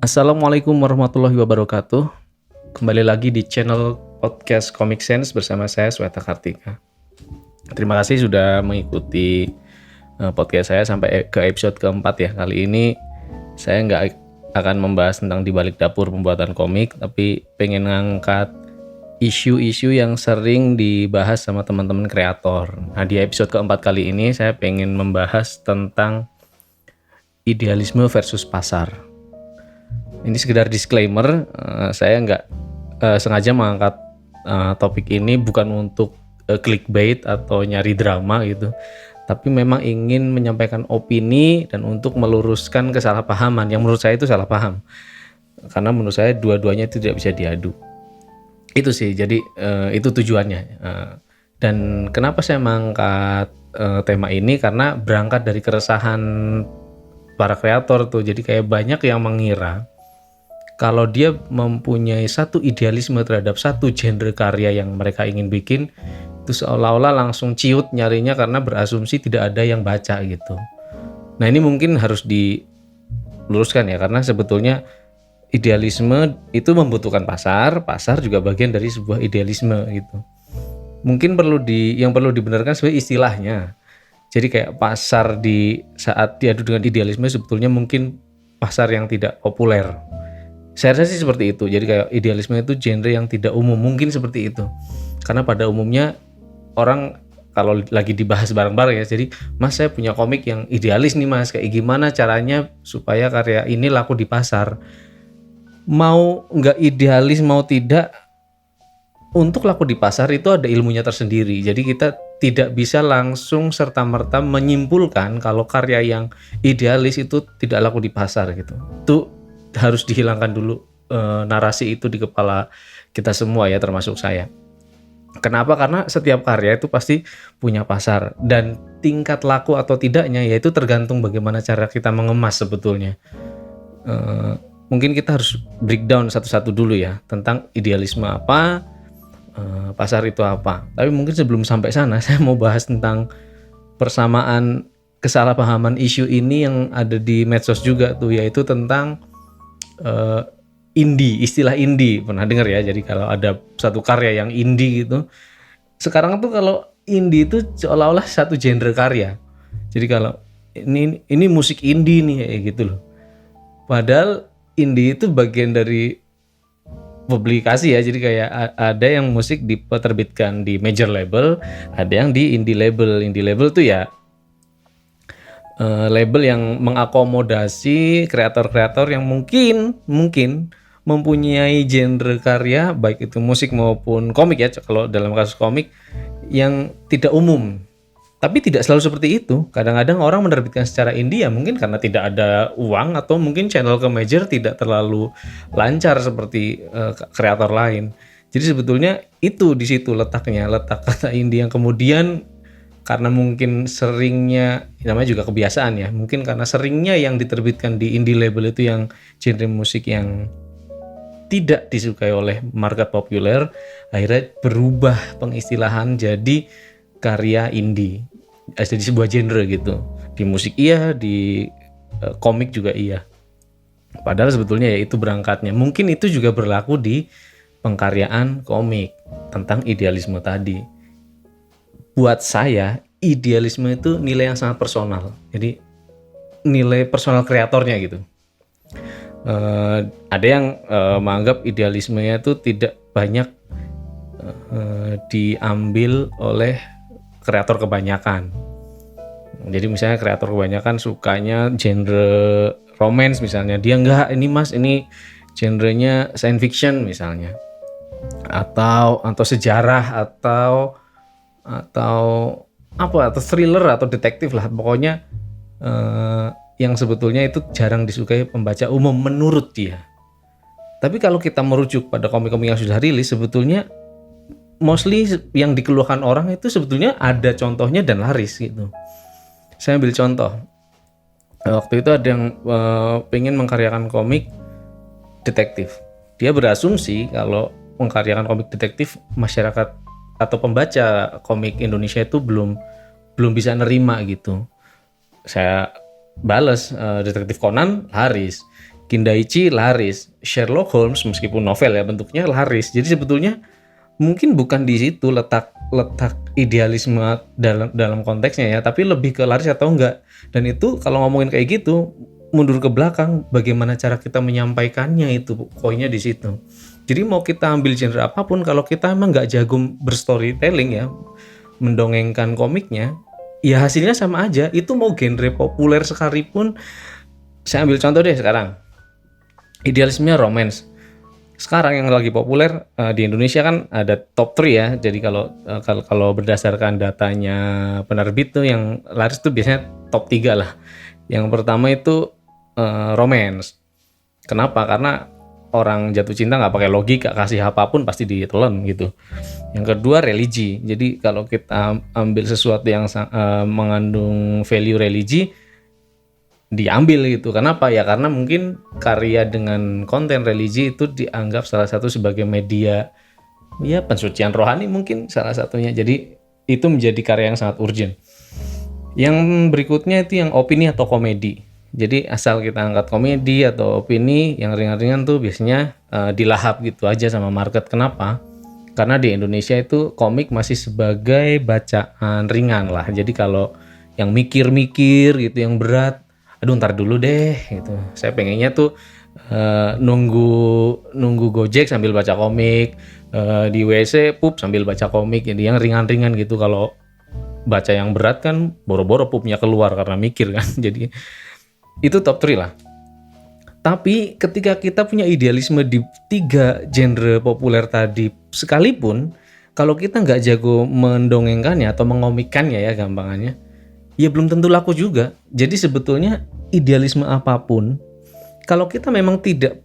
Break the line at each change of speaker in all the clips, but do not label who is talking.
Assalamualaikum warahmatullahi wabarakatuh. Kembali lagi di channel podcast Comic Sense bersama saya Sweta Kartika. Terima kasih sudah mengikuti podcast saya sampai ke episode keempat ya. Kali ini saya nggak akan membahas tentang di balik dapur pembuatan komik, tapi pengen ngangkat isu-isu yang sering dibahas sama teman-teman kreator. Nah, di episode keempat kali ini saya pengen membahas tentang idealisme versus pasar. Ini sekedar disclaimer, saya nggak sengaja mengangkat topik ini bukan untuk clickbait atau nyari drama gitu, tapi memang ingin menyampaikan opini dan untuk meluruskan kesalahpahaman yang menurut saya itu salah paham. Karena menurut saya dua-duanya itu tidak bisa diadu. Itu sih, jadi itu tujuannya. Dan kenapa saya mengangkat tema ini, karena berangkat dari keresahan para kreator tuh. Jadi kayak banyak yang mengira kalau dia mempunyai satu idealisme terhadap satu genre karya yang mereka ingin bikin, itu seolah-olah langsung ciut nyarinya karena berasumsi tidak ada yang baca gitu. Nah, ini mungkin harus diluruskan ya, karena sebetulnya idealisme itu membutuhkan pasar juga bagian dari sebuah idealisme gitu. Mungkin yang perlu dibenarkan sebagai istilahnya. Jadi kayak pasar di saat diadu dengan idealisme sebetulnya mungkin pasar yang tidak populer. Saya rasa sih seperti itu. Jadi kayak idealisme itu genre yang tidak umum, mungkin seperti itu. Karena pada umumnya orang kalau lagi dibahas bareng-bareng ya, jadi Mas saya punya komik yang idealis nih Mas, kayak gimana caranya supaya karya ini laku di pasar. Mau nggak idealis mau tidak, untuk laku di pasar itu ada ilmunya tersendiri. Jadi kita tidak bisa langsung serta-merta menyimpulkan kalau karya yang idealis itu tidak laku di pasar gitu. Itu harus dihilangkan dulu narasi itu di kepala kita semua ya, termasuk saya. Kenapa? Karena setiap karya itu pasti punya pasar, dan tingkat laku atau tidaknya yaitu tergantung bagaimana cara kita mengemas sebetulnya. Mungkin kita harus breakdown satu-satu dulu ya tentang idealisme apa, pasar itu apa. Tapi mungkin sebelum sampai sana saya mau bahas tentang persamaan kesalahpahaman isu ini yang ada di medsos juga tuh, yaitu tentang indie. Istilah indie pernah dengar ya? Jadi kalau ada satu karya yang indie gitu, sekarang tuh kalau indie itu seolah-olah satu genre karya. Jadi kalau ini musik indie nih kayak gitu loh. Padahal indie itu bagian dari publikasi ya. Jadi kayak ada yang musik diterbitkan di major label, ada yang di indie label. Indie label tuh ya label yang mengakomodasi kreator-kreator yang mungkin mempunyai genre karya baik itu musik maupun komik ya, kalau dalam kasus komik yang tidak umum. Tapi tidak selalu seperti itu. Kadang-kadang orang menerbitkan secara indie ya mungkin karena tidak ada uang, atau mungkin channel ke major tidak terlalu lancar seperti kreator lain. Jadi sebetulnya itu di situ letak kata indie yang kemudian karena mungkin seringnya, namanya juga kebiasaan ya, mungkin karena seringnya yang diterbitkan di indie label itu yang genre musik yang tidak disukai oleh market populer, akhirnya berubah pengistilahan jadi karya indie, jadi sebuah genre gitu. Di musik iya, di komik juga iya. Padahal sebetulnya ya itu berangkatnya. Mungkin itu juga berlaku di pengkaryaan komik tentang idealisme tadi. Buat saya, idealisme itu nilai yang sangat personal. Jadi nilai personal kreatornya gitu. Ada yang menganggap idealismenya itu tidak banyak diambil oleh kreator kebanyakan. Jadi misalnya kreator kebanyakan sukanya genre romance misalnya, dia enggak, ini Mas ini genrenya science fiction misalnya, atau sejarah atau thriller atau detektif lah, pokoknya yang sebetulnya itu jarang disukai pembaca umum menurut dia. Tapi kalau kita merujuk pada komik-komik yang sudah rilis, sebetulnya mostly yang dikeluhkan orang itu sebetulnya ada contohnya dan laris gitu. Saya ambil contoh, waktu itu ada yang pengen mengkaryakan komik detektif. Dia berasumsi kalau mengkaryakan komik detektif, masyarakat atau pembaca komik Indonesia itu belum bisa nerima gitu. Saya bales, detektif Conan laris, Kindaichi laris, Sherlock Holmes meskipun novel ya bentuknya laris. Jadi sebetulnya mungkin bukan di situ letak idealisme dalam konteksnya ya, tapi lebih ke laris atau enggak. Dan itu kalau ngomongin kayak gitu, mundur ke belakang, bagaimana cara kita menyampaikannya itu poinnya di situ. Jadi mau kita ambil genre apapun, kalau kita emang nggak jago berstorytelling ya, mendongengkan komiknya, ya hasilnya sama aja. Itu mau genre populer sekalipun. Saya ambil contoh deh sekarang, idealismenya romance. Sekarang yang lagi populer di Indonesia kan ada top 3 ya. Jadi kalau berdasarkan datanya penerbit tuh yang laris tuh biasanya top 3 lah. Yang pertama itu romance. Kenapa? Karena orang jatuh cinta nggak pakai logika, kasih apapun pasti ditelan gitu. Yang kedua religi. Jadi kalau kita ambil sesuatu yang mengandung value religi, diambil gitu. Kenapa? Ya karena mungkin karya dengan konten religi itu dianggap salah satu sebagai media ya pensucian rohani mungkin salah satunya. Jadi itu menjadi karya yang sangat urgent. Yang berikutnya itu yang opini atau komedi. Jadi asal kita angkat komedi atau opini yang ringan-ringan tuh biasanya dilahap gitu aja sama market. Kenapa? Karena di Indonesia itu komik masih sebagai bacaan ringan lah. Jadi kalau yang mikir-mikir gitu, yang berat, aduh ntar dulu deh gitu. Saya pengennya tuh nunggu Gojek sambil baca komik, di WC pup sambil baca komik. Jadi yang ringan-ringan gitu. Kalau baca yang berat kan boro-boro pupnya keluar karena mikir kan. Jadi itu top 3 lah. Tapi ketika kita punya idealisme di 3 genre populer tadi sekalipun, kalau kita nggak jago mendongengkannya atau mengomikannya ya gampangannya, ya belum tentu laku juga. Jadi sebetulnya idealisme apapun, kalau kita memang tidak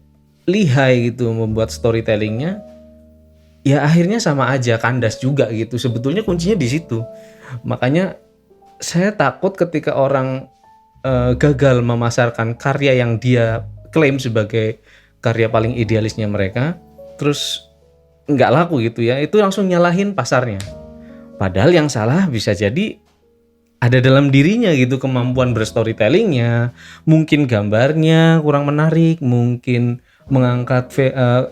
lihai gitu membuat storytellingnya, ya akhirnya sama aja, kandas juga gitu. Sebetulnya kuncinya di situ. Makanya saya takut ketika orang gagal memasarkan karya yang dia klaim sebagai karya paling idealisnya mereka, terus nggak laku gitu ya, itu langsung nyalahin pasarnya. Padahal yang salah bisa jadi ada dalam dirinya gitu, kemampuan berstorytellingnya, mungkin gambarnya kurang menarik, mungkin mengangkat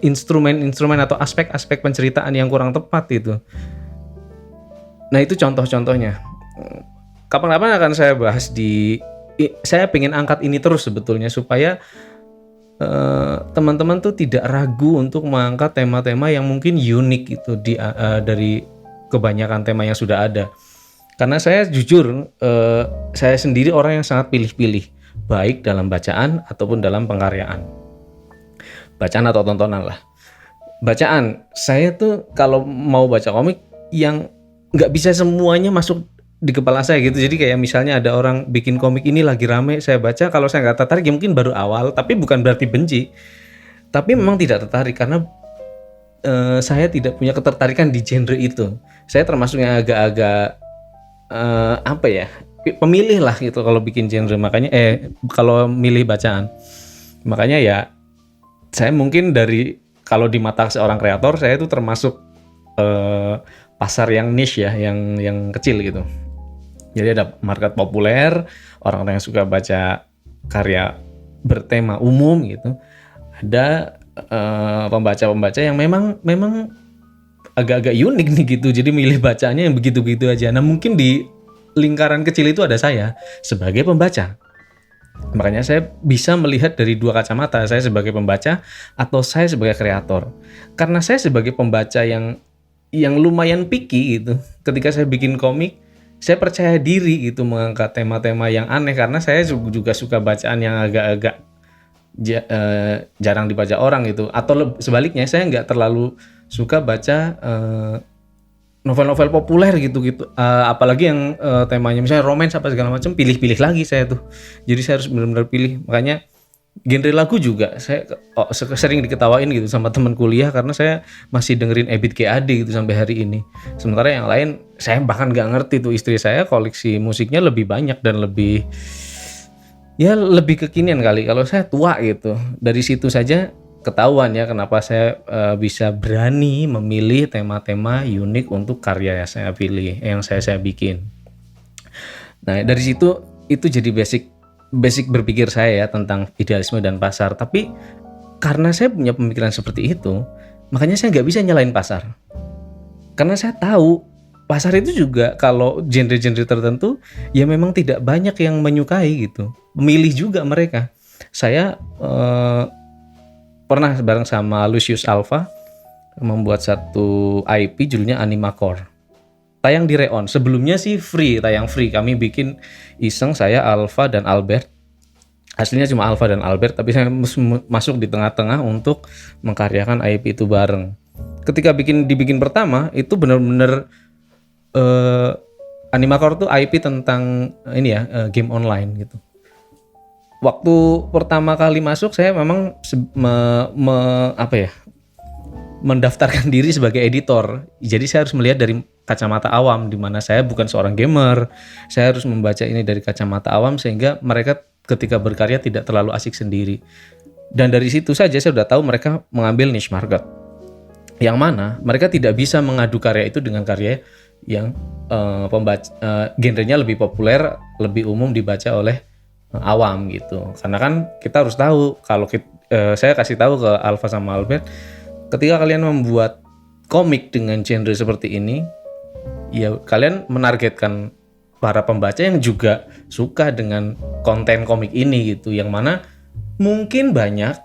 instrumen-instrumen atau aspek-aspek penceritaan yang kurang tepat itu. Nah itu contoh-contohnya. Kapan-kapan akan saya bahas saya pengen angkat ini terus sebetulnya supaya teman-teman tuh tidak ragu untuk mengangkat tema-tema yang mungkin unik gitu dari kebanyakan tema yang sudah ada. Karena saya jujur, saya sendiri orang yang sangat pilih-pilih, baik dalam bacaan ataupun dalam pengkaryaan. Bacaan atau tontonan lah. Bacaan, saya tuh kalau mau baca komik yang nggak bisa semuanya masuk di kepala saya gitu. Jadi kayak misalnya ada orang bikin komik ini lagi rame, saya baca, kalau saya nggak tertarik ya mungkin baru awal, tapi bukan berarti benci. Tapi memang tidak tertarik karena saya tidak punya ketertarikan di genre itu. Saya termasuk yang agak-agak pemilih lah gitu kalau bikin genre. Makanya kalau milih bacaan. Makanya ya saya mungkin kalau di mata seorang kreator, saya itu termasuk pasar yang niche ya, yang kecil gitu. Jadi ada market populer, orang-orang yang suka baca karya bertema umum gitu. Ada pembaca-pembaca yang memang agak-agak unik nih gitu. Jadi milih bacanya yang begitu-begitu aja. Nah mungkin di lingkaran kecil itu ada saya sebagai pembaca. Makanya saya bisa melihat dari 2 kacamata, saya sebagai pembaca atau saya sebagai kreator. Karena saya sebagai pembaca yang lumayan picky gitu. Ketika saya bikin komik, saya percaya diri gitu mengangkat tema-tema yang aneh karena saya juga suka bacaan yang agak-agak jarang dibaca orang gitu. Atau sebaliknya, saya nggak terlalu suka baca novel-novel populer gitu. Apalagi yang temanya misalnya romance apa segala macam, pilih-pilih lagi saya tuh. Jadi saya harus benar-benar pilih. Makanya genre lagu juga saya sering diketawain gitu sama teman kuliah karena saya masih dengerin Ebit G. Ade gitu sampai hari ini. Sementara yang lain saya bahkan nggak ngerti tuh. Istri saya koleksi musiknya lebih banyak dan lebih kekinian kali. Kalau saya tua gitu. Dari situ saja ketahuan ya kenapa saya bisa berani memilih tema-tema unik untuk karya yang saya pilih, yang saya bikin. Nah dari situ itu jadi basic basic berpikir saya ya tentang idealisme dan pasar. Tapi karena saya punya pemikiran seperti itu, makanya saya nggak bisa nyalain pasar. Karena saya tahu pasar itu juga kalau genre-genre tertentu ya memang tidak banyak yang menyukai gitu. Memilih juga mereka. Saya pernah bareng sama Lucius Alpha membuat satu IP judulnya Animacore. Tayang di Reon. Sebelumnya sih tayang free. Kami bikin iseng, saya, Alpha dan Albert. Aslinya cuma Alpha dan Albert, tapi saya masuk di tengah-tengah untuk mengkaryakan IP itu bareng. Ketika dibikin pertama, itu benar-benar Animacore tuh IP tentang ini ya, game online gitu. Waktu pertama kali masuk, saya memang mendaftarkan diri sebagai editor. Jadi saya harus melihat dari kacamata awam, di mana saya bukan seorang gamer. Saya harus membaca ini dari kacamata awam sehingga mereka ketika berkarya tidak terlalu asik sendiri. Dan dari situ saja saya sudah tahu mereka mengambil niche market. Yang mana mereka tidak bisa mengadu karya itu dengan karya yang genrenya lebih populer, lebih umum dibaca oleh awam gitu. Karena kan kita harus tahu, kalau saya kasih tahu ke Alpha sama Albert, ketika kalian membuat komik dengan genre seperti ini, ya kalian menargetkan para pembaca yang juga suka dengan konten komik ini gitu, yang mana mungkin banyak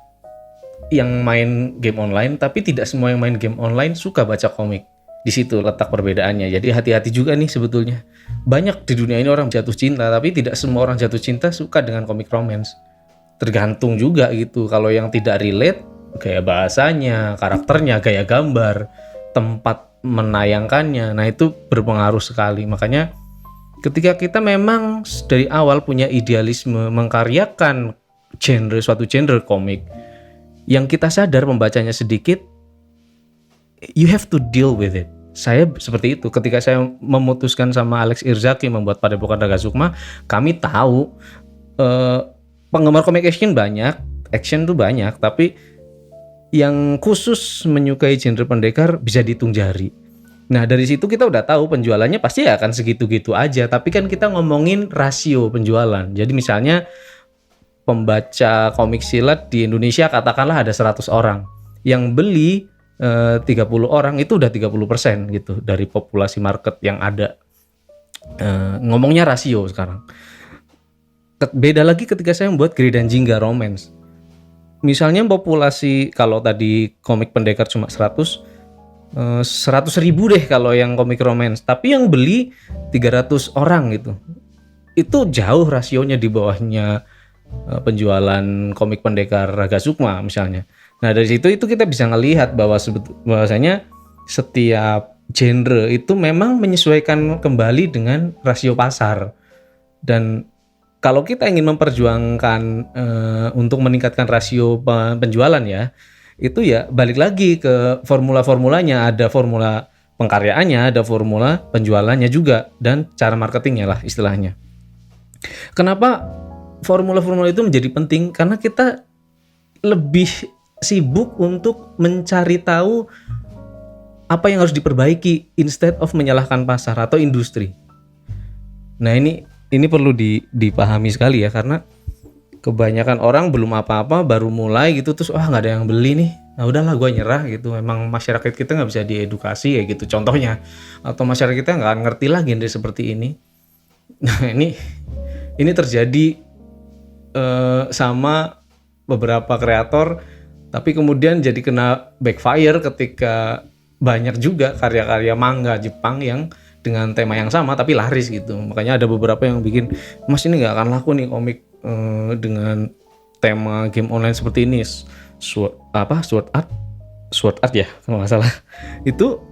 yang main game online tapi tidak semua yang main game online suka baca komik. Di situ letak perbedaannya. Jadi hati-hati juga nih sebetulnya. Banyak di dunia ini orang jatuh cinta, tapi tidak semua orang jatuh cinta suka dengan komik romance. Tergantung juga gitu. Kalau yang tidak relate, gaya bahasanya, karakternya, gaya gambar, tempat menayangkannya, nah itu berpengaruh sekali. Makanya ketika kita memang dari awal punya idealisme mengkaryakan suatu genre komik, yang kita sadar membacanya sedikit, you have to deal with it. Saya seperti itu. Ketika saya memutuskan sama Alex Irzaki membuat Padepokan Raga Sukma, kami tahu penggemar komik action tuh banyak, tapi yang khusus menyukai genre pendekar bisa dihitung jari. Nah dari situ kita udah tahu penjualannya pasti akan segitu-gitu aja. Tapi kan kita ngomongin rasio penjualan. Jadi misalnya pembaca komik silat di Indonesia katakanlah ada 100 orang. Yang beli 30 orang, itu udah 30% gitu dari populasi market yang ada. Ngomongnya rasio sekarang. Beda lagi ketika saya membuat Gri dan Jingga romance. Misalnya populasi, kalau tadi komik pendekar cuma 100 ribu deh kalau yang komik romance, tapi yang beli 300 orang gitu. Itu jauh rasionya di bawahnya penjualan komik pendekar Raga Sukma misalnya. Nah dari situ kita bisa ngelihat bahwasanya setiap genre itu memang menyesuaikan kembali dengan rasio pasar. Dan kalau kita ingin memperjuangkan untuk meningkatkan rasio penjualan ya, itu ya balik lagi ke formula-formulanya. Ada formula pengkaryaannya, ada formula penjualannya juga, dan cara marketingnya lah istilahnya. Kenapa formula-formula itu menjadi penting? Karena kita lebih sibuk untuk mencari tahu apa yang harus diperbaiki instead of menyalahkan pasar atau industri. Nah ini perlu dipahami sekali ya, karena kebanyakan orang belum apa-apa baru mulai gitu, terus nggak ada yang beli nih, nah udahlah gue nyerah gitu. Memang masyarakat kita nggak bisa diedukasi kayak gitu contohnya, atau masyarakat kita nggak ngerti lah genre seperti ini. Nah ini terjadi sama beberapa kreator, tapi kemudian jadi kena backfire ketika banyak juga karya-karya manga Jepang yang dengan tema yang sama tapi laris gitu. Makanya ada beberapa yang bikin, mas ini nggak akan laku nih komik dengan tema game online seperti ini. Sword Art ya kalau nggak salah. Itu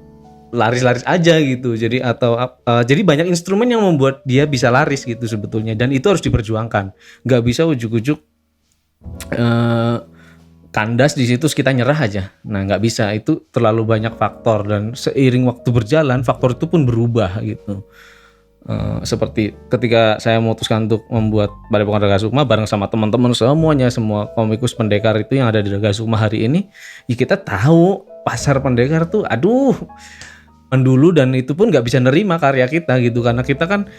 laris-laris aja gitu. Jadi jadi banyak instrumen yang membuat dia bisa laris gitu sebetulnya, dan itu harus diperjuangkan. Nggak bisa ujuk-ujuk kandas di situ kita nyerah aja. Nah nggak bisa, itu terlalu banyak faktor, dan seiring waktu berjalan faktor itu pun berubah gitu. Seperti ketika saya memutuskan untuk membuat Padepokan Raga Sukma bareng sama teman-teman semuanya, semua komikus pendekar itu yang ada di Raga Sukma hari ini, ya kita tahu pasar pendekar tuh dulu, dan itu pun nggak bisa nerima karya kita gitu, karena kita kan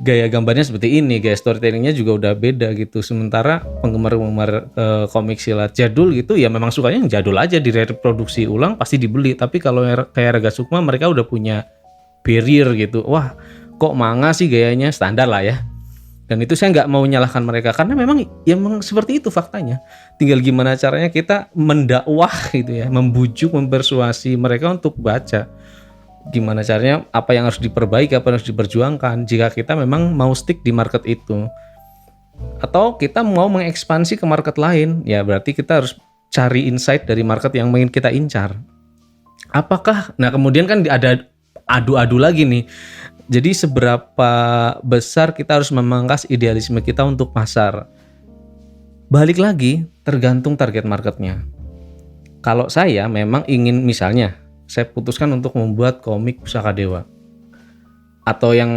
gaya gambarnya seperti ini, gaya storytellingnya juga udah beda gitu. Sementara penggemar-penggemar komik silat jadul gitu ya memang sukanya yang jadul aja, direproduksi ulang pasti dibeli. Tapi kalau kayak Raga Sukma mereka udah punya barrier gitu. Wah, kok manga sih gayanya standar lah ya. Dan itu saya nggak mau menyalahkan mereka karena memang ya memang seperti itu faktanya. Tinggal gimana caranya kita mendakwah gitu ya, membujuk, mempersuasi mereka untuk baca. Gimana caranya, apa yang harus diperbaiki, apa yang harus diperjuangkan jika kita memang mau stick di market itu. Atau kita mau mengekspansi ke market lain, ya berarti kita harus cari insight dari market yang ingin kita incar. Apakah, nah kemudian kan ada adu-adu lagi nih. Jadi seberapa besar kita harus memangkas idealisme kita untuk pasar. Balik lagi, tergantung target marketnya. Kalau saya memang ingin misalnya, saya putuskan untuk membuat komik Pusaka Dewa. Atau yang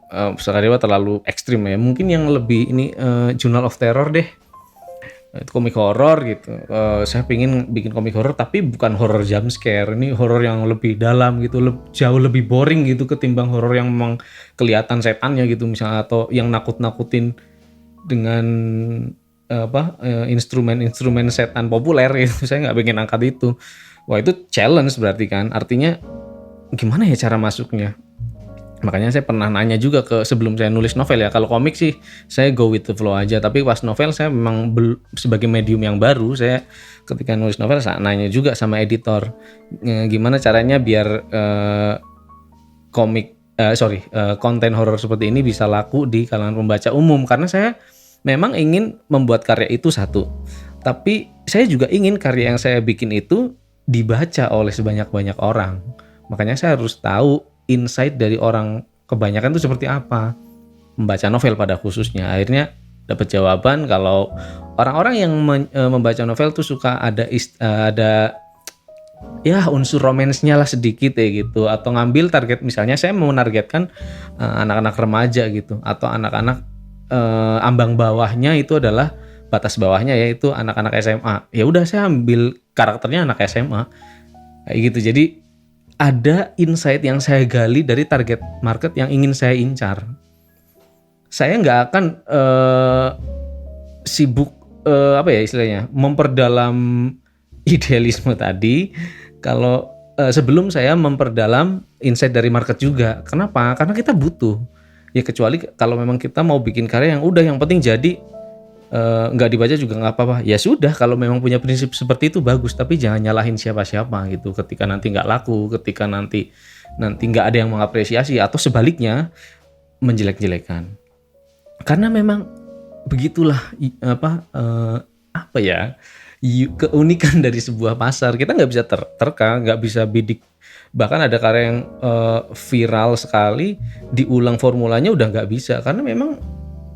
Pusaka Dewa terlalu ekstrim ya. Mungkin yang lebih ini Journal of Terror deh. Itu komik horor gitu. Saya pengen bikin komik horor tapi bukan horor jump scare. Ini horor yang lebih dalam gitu, jauh lebih boring gitu ketimbang horor yang memang kelihatan setannya gitu misalnya, atau yang nakut-nakutin dengan instrumen setan populer gitu. Saya nggak pengen angkat itu. Wah, itu challenge berarti kan. Artinya gimana ya cara masuknya? Makanya saya pernah nanya juga sebelum saya nulis novel ya. Kalau komik sih saya go with the flow aja. Tapi pas novel saya memang sebagai medium yang baru, saya ketika nulis novel saya nanya juga sama editor. Gimana caranya biar konten horor seperti ini bisa laku di kalangan pembaca umum. Karena saya memang ingin membuat karya itu satu. Tapi saya juga ingin karya yang saya bikin itu dibaca oleh sebanyak-banyak orang. Makanya saya harus tahu insight dari orang kebanyakan itu seperti apa. Membaca novel pada khususnya. Akhirnya dapat jawaban kalau orang-orang yang membaca novel tuh suka ada ya unsur romansnya lah sedikit ya gitu. Atau ngambil target, misalnya saya mau menargetkan anak-anak remaja gitu. Atau anak-anak ambang bawahnya itu adalah batas bawahnya yaitu anak-anak SMA. Ya udah saya ambil karakternya anak SMA. Kayak gitu. Jadi ada insight yang saya gali dari target market yang ingin saya incar. Saya nggak akan sibuk istilahnya memperdalam idealisme tadi kalau sebelum saya memperdalam insight dari market juga. Kenapa? Karena kita butuh. Ya kecuali kalau memang kita mau bikin karya yang udah yang penting jadi nggak dibaca juga nggak apa-apa. Ya sudah, kalau memang punya prinsip seperti itu bagus, tapi jangan nyalahin siapa-siapa gitu. Ketika nanti nggak laku, ketika nanti nggak ada yang mengapresiasi atau sebaliknya menjelek-jelekan. Karena memang begitulah keunikan dari sebuah pasar. Kita nggak bisa terka, nggak bisa bidik. Bahkan ada karya yang viral sekali, diulang formulanya udah nggak bisa karena memang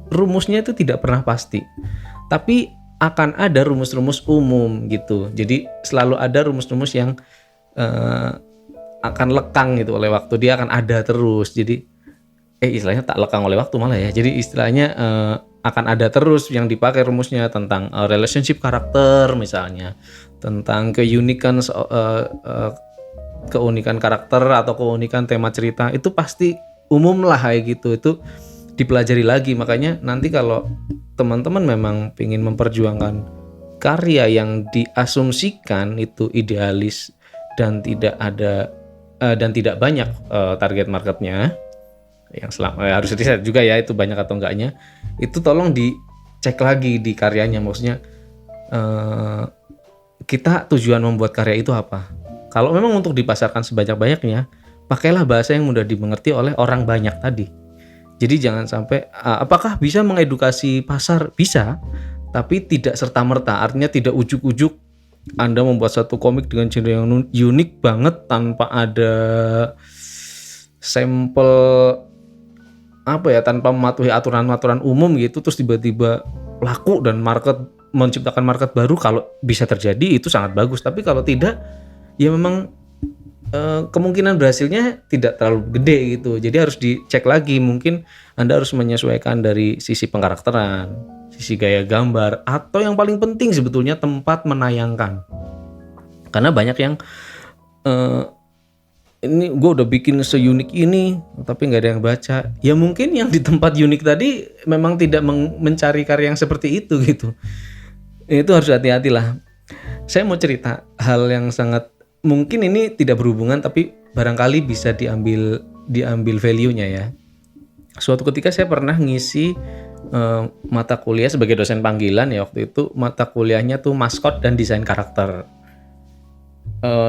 rumusnya itu tidak pernah pasti, tapi akan ada rumus-rumus umum gitu. Jadi selalu ada rumus-rumus yang akan lekang gitu oleh waktu. Dia akan ada terus. Jadi istilahnya tak lekang oleh waktu malah ya. Jadi istilahnya akan ada terus yang dipakai rumusnya tentang relationship karakter misalnya, tentang keunikan karakter atau keunikan tema cerita, itu pasti umum lah kayak gitu. Itu dipelajari lagi. Makanya nanti kalau teman-teman memang ingin memperjuangkan karya yang diasumsikan itu idealis dan tidak ada dan tidak banyak target marketnya, yang harus riset juga ya itu banyak atau enggaknya, itu tolong dicek lagi di karyanya. Maksudnya kita tujuan membuat karya itu apa. Kalau memang untuk dipasarkan sebanyak-banyaknya, pakailah bahasa yang mudah dimengerti oleh orang banyak tadi. Jadi jangan sampai apakah bisa mengedukasi pasar? Bisa, tapi tidak serta-merta. Artinya tidak ujuk-ujuk Anda membuat satu komik dengan genre yang unik banget tanpa ada sampel tanpa mematuhi aturan-aturan umum gitu, terus tiba-tiba laku dan menciptakan market baru. Kalau bisa terjadi itu sangat bagus, tapi kalau tidak ya memang kemungkinan berhasilnya tidak terlalu gede gitu. Jadi harus dicek lagi. Mungkin Anda harus menyesuaikan dari sisi pengkarakteran, sisi gaya gambar, atau yang paling penting sebetulnya tempat menayangkan. Karena banyak yang ini gue udah bikin seunik ini tapi nggak ada yang baca. Ya mungkin yang di tempat unik tadi memang tidak mencari karya yang seperti itu gitu. Itu harus hati-hati lah. Saya mau cerita hal yang sangat mungkin ini tidak berhubungan tapi barangkali bisa diambil value-nya ya. Suatu ketika saya pernah ngisi mata kuliah sebagai dosen panggilan ya, waktu itu mata kuliahnya tuh maskot dan desain karakter.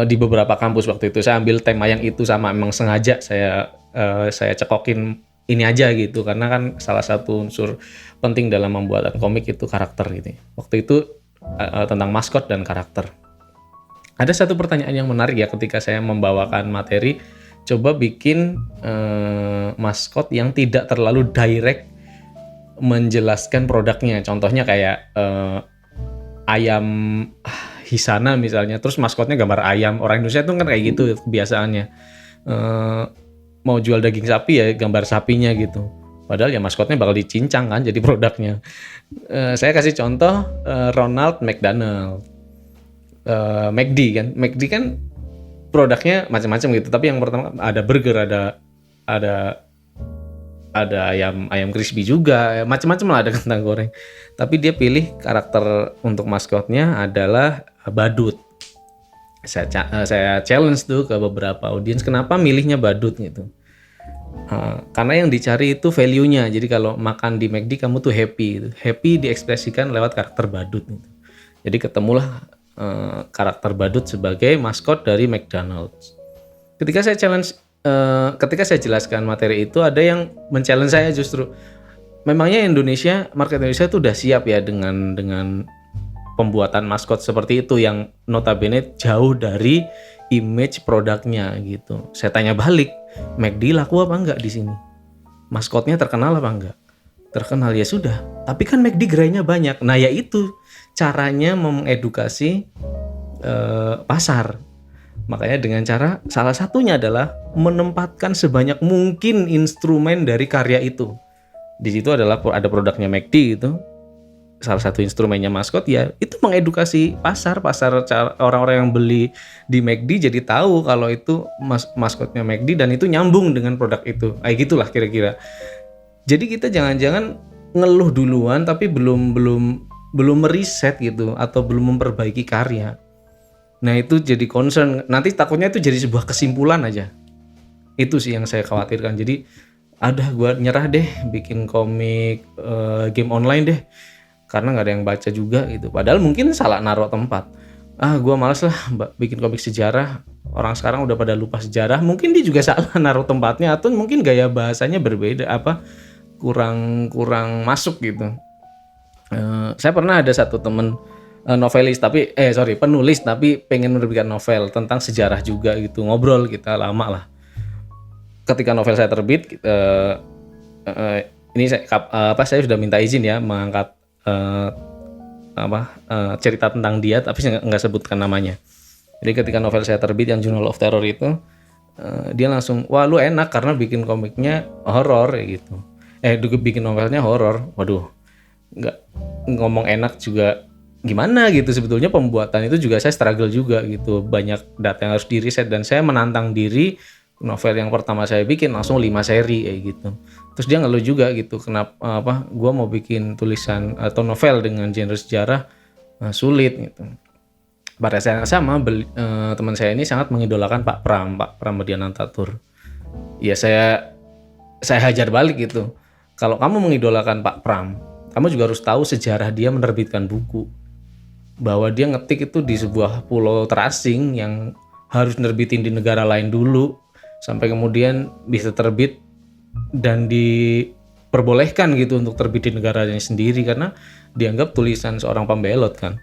Di beberapa kampus waktu itu saya ambil tema yang itu, sama emang sengaja saya cekokin ini aja gitu karena kan salah satu unsur penting dalam pembuatan komik itu karakter gitu. Waktu itu tentang maskot dan karakter. Ada satu pertanyaan yang menarik ya ketika saya membawakan materi, coba bikin maskot yang tidak terlalu direct menjelaskan produknya. Contohnya kayak ayam Hisana misalnya, terus maskotnya gambar ayam. Orang Indonesia tuh kan kayak gitu kebiasaannya. Mau jual daging sapi ya gambar sapinya gitu. Padahal ya maskotnya bakal dicincang kan jadi produknya. Saya kasih contoh Ronald McDonald. McD kan. McD kan produknya macam-macam gitu. Tapi yang pertama ada burger, ada ayam crispy juga, macam-macam lah, ada kentang goreng. Tapi dia pilih karakter untuk maskotnya adalah badut. Saya challenge tuh ke beberapa audiens, kenapa milihnya badut gitu. Karena yang dicari itu value-nya. Jadi kalau makan di McD kamu tuh happy gitu. Happy diekspresikan lewat karakter badut gitu. Jadi ketemulah karakter badut sebagai maskot dari McDonald's. Ketika saya jelaskan materi itu, ada yang men-challenge saya justru. Memangnya market Indonesia tuh udah siap ya dengan pembuatan maskot seperti itu yang notabene jauh dari image produknya gitu. Saya tanya balik, McD laku apa enggak di sini? Maskotnya terkenal apa enggak? Terkenal ya sudah. Tapi kan McD gerainya banyak. Nah ya itu caranya mengedukasi pasar. Makanya dengan cara salah satunya adalah menempatkan sebanyak mungkin instrumen dari karya itu. Di situ ada produknya McD gitu. Salah satu instrumennya maskot ya itu mengedukasi pasar orang-orang yang beli di McD jadi tahu kalau itu maskotnya McD dan itu nyambung dengan produk itu. Kayak gitulah kira-kira. Jadi kita jangan-jangan ngeluh duluan tapi belum meriset gitu atau belum memperbaiki karya. Nah itu jadi concern, nanti takutnya itu jadi sebuah kesimpulan aja. Itu sih yang saya khawatirkan. Jadi gue nyerah deh bikin komik game online deh, karena gak ada yang baca juga gitu. Padahal mungkin salah naruh tempat. Gue males lah bikin komik sejarah, orang sekarang udah pada lupa sejarah. Mungkin dia juga salah naruh tempatnya, atau mungkin gaya bahasanya berbeda, kurang masuk gitu. Saya pernah ada satu temen penulis tapi pengen menerbitkan novel tentang sejarah juga gitu. Ngobrol kita lama lah. Ketika novel saya terbit, ini saya sudah minta izin ya mengangkat cerita tentang dia, tapi saya nggak sebutkan namanya. Jadi ketika novel saya terbit yang Journal of Terror itu, dia langsung, wah lu enak karena bikin komiknya horor gitu. Bikin novelnya horor. Waduh, nggak ngomong enak juga. Gimana gitu, sebetulnya pembuatan itu juga saya struggle juga gitu, banyak data yang harus di riset dan saya menantang diri. Novel yang pertama saya bikin langsung 5 seri kayak gitu. Terus dia ngeluh juga gitu, kenapa gue mau bikin tulisan atau novel dengan genre sejarah sulit gitu. Pada saat yang sama teman saya ini sangat mengidolakan Pak Pram Medianantatur. Ya saya hajar balik gitu. Kalau kamu mengidolakan Pak Pram, kamu juga harus tahu sejarah dia menerbitkan buku. Bahwa dia ngetik itu di sebuah pulau terasing yang harus nerbitin di negara lain dulu sampai kemudian bisa terbit dan diperbolehkan gitu untuk terbit di negaranya sendiri karena dianggap tulisan seorang pembelot kan.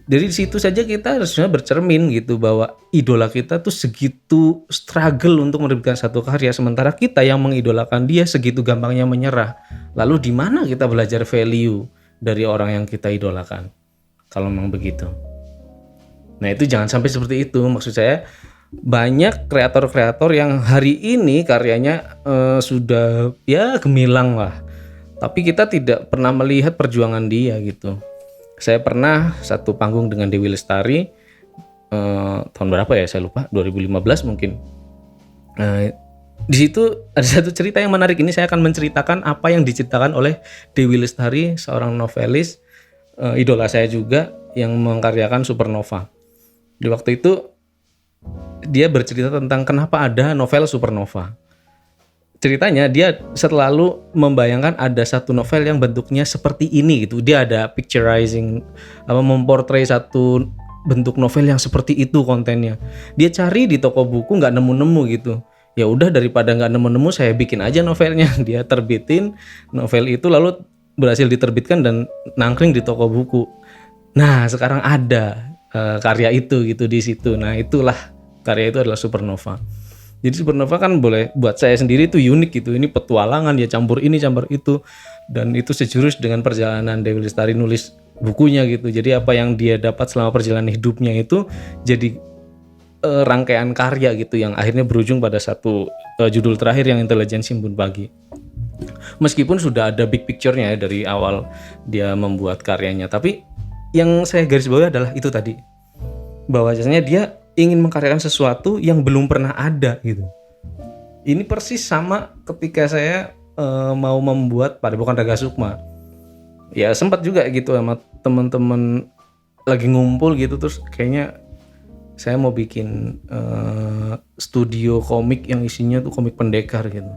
Dari situ saja kita harusnya bercermin gitu bahwa idola kita tuh segitu struggle untuk menerbitkan satu karya, sementara kita yang mengidolakan dia segitu gampangnya menyerah. Lalu di mana kita belajar value dari orang yang kita idolakan? Kalau memang begitu. Nah itu jangan sampai seperti itu. Maksud saya banyak kreator-kreator yang hari ini karyanya sudah ya gemilang lah. Tapi kita tidak pernah melihat perjuangan dia gitu. Saya pernah satu panggung dengan Dewi Lestari tahun berapa ya saya lupa, 2015 mungkin. Di situ ada satu cerita yang menarik. Ini saya akan menceritakan apa yang diceritakan oleh Dewi Lestari, seorang novelis, idola saya juga, yang mengkaryakan Supernova. Di waktu itu dia bercerita tentang kenapa ada novel Supernova. Ceritanya dia selalu membayangkan ada satu novel yang bentuknya seperti ini gitu. Dia ada picturizing, memportray satu bentuk novel yang seperti itu kontennya. Dia cari di toko buku nggak nemu-nemu gitu. Ya udah, daripada nggak nemu-nemu saya bikin aja novelnya. Dia terbitin novel itu lalu berhasil diterbitkan dan nangkring di toko buku. Nah sekarang ada karya itu gitu di situ. Nah itulah, karya itu adalah Supernova. Jadi Supernova kan boleh buat saya sendiri itu unik gitu. Ini petualangan, ya campur ini campur itu, dan itu sejurus dengan perjalanan Dewi Lestari nulis bukunya gitu. Jadi apa yang dia dapat selama perjalanan hidupnya itu jadi rangkaian karya gitu yang akhirnya berujung pada satu judul terakhir yang Intelijensi Embun Pagi. Meskipun sudah ada big picture-nya ya dari awal dia membuat karyanya, tapi yang saya garis bawahi adalah itu tadi, bahwasanya dia ingin mengkaryakan sesuatu yang belum pernah ada gitu. Ini persis sama ketika saya mau membuat Padepokan Raga Sukma. Ya sempat juga gitu sama teman-teman lagi ngumpul gitu, terus kayaknya saya mau bikin studio komik yang isinya tuh komik pendekar gitu.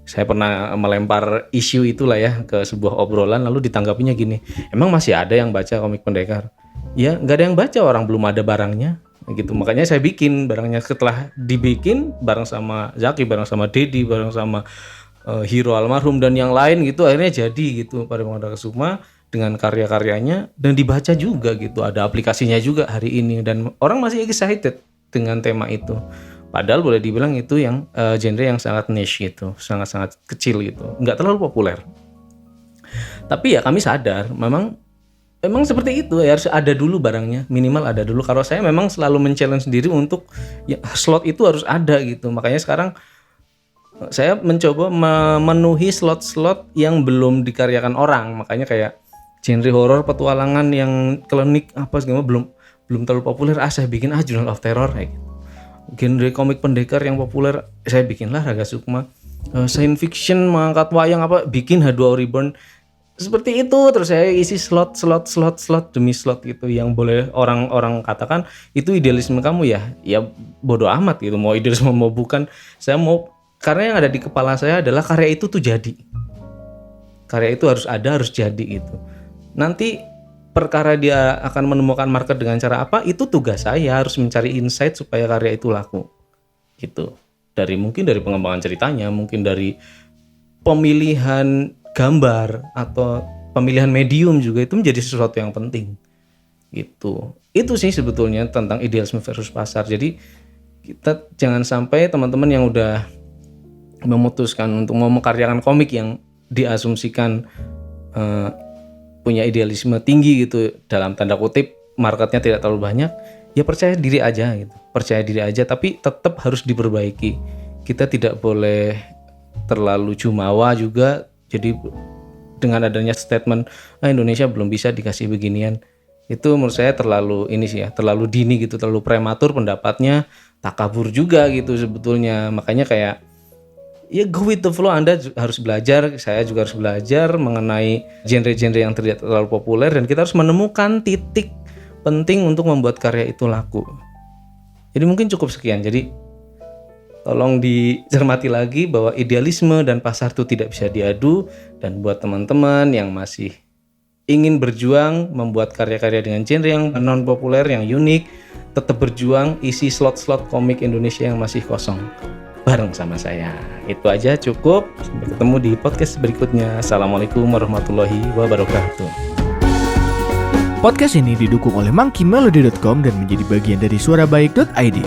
Saya pernah melempar isu itulah ya ke sebuah obrolan, lalu ditanggapinya gini, emang masih ada yang baca komik pendekar? Ya nggak ada yang baca, orang belum ada barangnya gitu. Makanya saya bikin barangnya. Setelah dibikin bareng sama Zaki, bareng sama Dedi, bareng sama Hiro almarhum dan yang lain gitu, akhirnya jadi gitu Padepokan Raga Sukma dengan karya-karyanya, dan dibaca juga gitu. Ada aplikasinya juga hari ini dan orang masih excited dengan tema itu. Padahal boleh dibilang itu yang genre yang sangat niche gitu, sangat-sangat kecil gitu, nggak terlalu populer. Tapi ya kami sadar memang seperti itu ya, harus ada dulu barangnya, minimal ada dulu. Kalau saya memang selalu men-challenge sendiri untuk ya, slot itu harus ada gitu. Makanya sekarang saya mencoba memenuhi slot-slot yang belum dikaryakan orang. Makanya kayak genre horor, petualangan yang klinik apa segala belum terlalu populer, saya bikin Journal of Terror kayak gitu. Genre komik pendekar yang populer saya bikinlah Raga Sukma. Science fiction mengangkat wayang apa, bikin H2O Reborn. Seperti itu terus saya isi slot demi slot gitu, yang boleh orang katakan itu idealisme kamu ya. Ya bodoh amat gitu, mau idealisme mau bukan. Saya mau, karena yang ada di kepala saya adalah karya itu tuh jadi. Karya itu harus ada, harus jadi gitu. Nanti perkara dia akan menemukan market dengan cara apa, itu tugas saya, harus mencari insight supaya karya itu laku gitu. Mungkin dari pengembangan ceritanya, mungkin dari pemilihan gambar atau pemilihan medium juga, itu menjadi sesuatu yang penting gitu. Itu sih sebetulnya tentang idealisme versus pasar. Jadi kita jangan sampai teman-teman yang udah memutuskan untuk mau mengkaryakan komik yang diasumsikan punya idealisme tinggi gitu, dalam tanda kutip marketnya tidak terlalu banyak, ya percaya diri aja gitu, percaya diri aja, tapi tetap harus diperbaiki. Kita tidak boleh terlalu jumawa juga. Jadi dengan adanya statement Indonesia belum bisa dikasih beginian, itu menurut saya terlalu terlalu dini gitu, terlalu prematur pendapatnya, takabur juga gitu sebetulnya. Makanya kayak ya go with the flow, Anda harus belajar, saya juga harus belajar mengenai genre-genre yang tidak terlalu populer, dan kita harus menemukan titik penting untuk membuat karya itu laku. Jadi mungkin cukup sekian. Jadi tolong dicermati lagi bahwa idealisme dan pasar itu tidak bisa diadu, dan buat teman-teman yang masih ingin berjuang membuat karya-karya dengan genre yang non populer, yang unik, tetap berjuang, isi slot-slot komik Indonesia yang masih kosong bareng sama saya. Itu aja, cukup. Sampai ketemu di podcast berikutnya. Assalamualaikum warahmatullahi wabarakatuh.
Podcast ini didukung oleh monkeymelody.com dan menjadi bagian dari suarabaik.id.